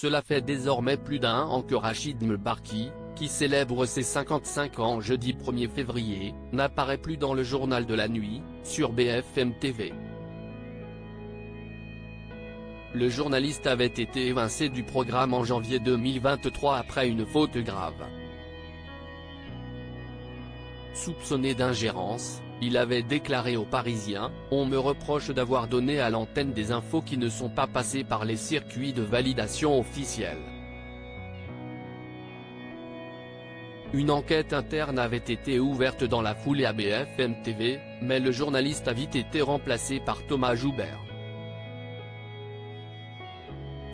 Cela fait désormais plus d'1 an que Rachid Mbarki, qui célèbre ses 55 ans jeudi 1er février, n'apparaît plus dans le journal de la nuit, sur BFM TV. Le journaliste avait été évincé du programme en janvier 2023 après une faute grave. Soupçonné d'ingérence, il avait déclaré aux Parisiens « On me reproche d'avoir donné à l'antenne des infos qui ne sont pas passées par les circuits de validation officiels ». Une enquête interne avait été ouverte dans la foulée à BFM TV, mais le journaliste a vite été remplacé par Thomas Joubert.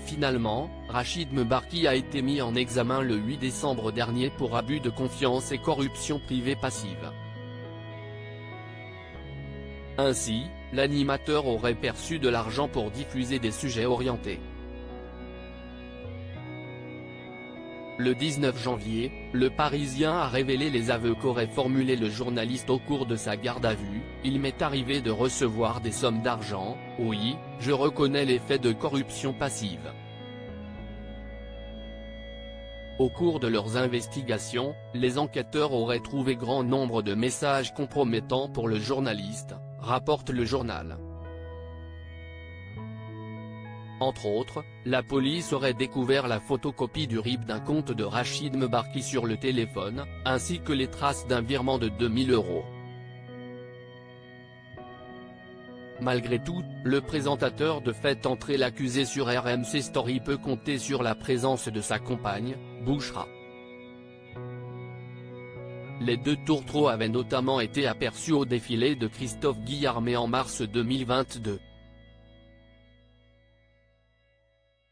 Finalement, Rachid Mbarki a été mis en examen le 8 décembre dernier pour abus de confiance et corruption privée passive. Ainsi, l'animateur aurait perçu de l'argent pour diffuser des sujets orientés. Le 19 janvier, Le Parisien a révélé les aveux qu'aurait formulés le journaliste au cours de sa garde à vue. « Il m'est arrivé de recevoir des sommes d'argent, oui, je reconnais les faits de corruption passive. » Au cours de leurs investigations, les enquêteurs auraient trouvé grand nombre de messages compromettants pour le journaliste, rapporte le journal. Entre autres, la police aurait découvert la photocopie du RIB d'un compte de Rachid Mbarki sur le téléphone, ainsi que les traces d'un virement de 2000 €. Malgré tout, le présentateur de fait entrer l'accusé sur RMC Story peut compter sur la présence de sa compagne, Bouchra. Les deux tourtereaux avaient notamment été aperçus au défilé de Christophe Guillarmet en mars 2022.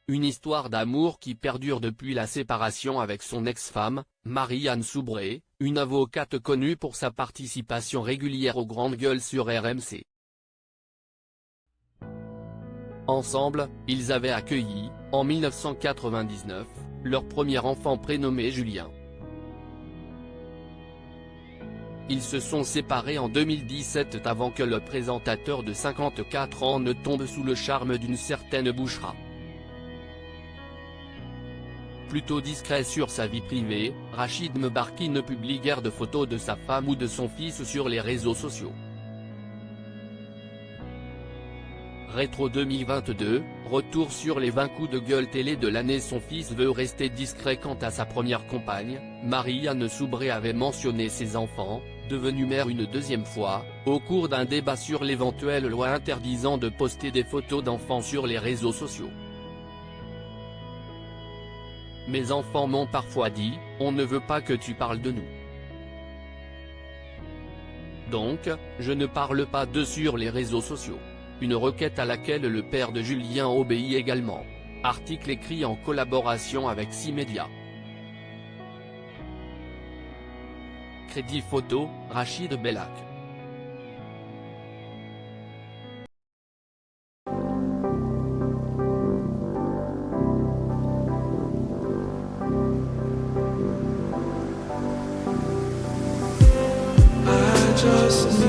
Une histoire d'amour qui perdure depuis la séparation avec son ex-femme, Marie-Anne Soubré, une avocate connue pour sa participation régulière aux grandes gueules sur RMC. Ensemble, ils avaient accueilli, en 1999, leur premier enfant prénommé Julien. Ils se sont séparés en 2017 avant que le présentateur de 54 ans ne tombe sous le charme d'une certaine Bouchra. Plutôt discret sur sa vie privée, Rachid Mbarki ne publie guère de photos de sa femme ou de son fils sur les réseaux sociaux. Rétro 2022, retour sur les 20 coups de gueule télé de l'année. Son fils veut rester discret quant à sa première compagne. Marie-Anne Soubré avait mentionné ses enfants, devenue mère une deuxième fois, au cours d'un débat sur l'éventuelle loi interdisant de poster des photos d'enfants sur les réseaux sociaux. Mes enfants m'ont parfois dit, on ne veut pas que tu parles de nous. Donc, je ne parle pas d'eux sur les réseaux sociaux. Une requête à laquelle le père de Julien obéit également. Article écrit en collaboration avec 6 médias. Crédit photo, Rachid Bellac. Just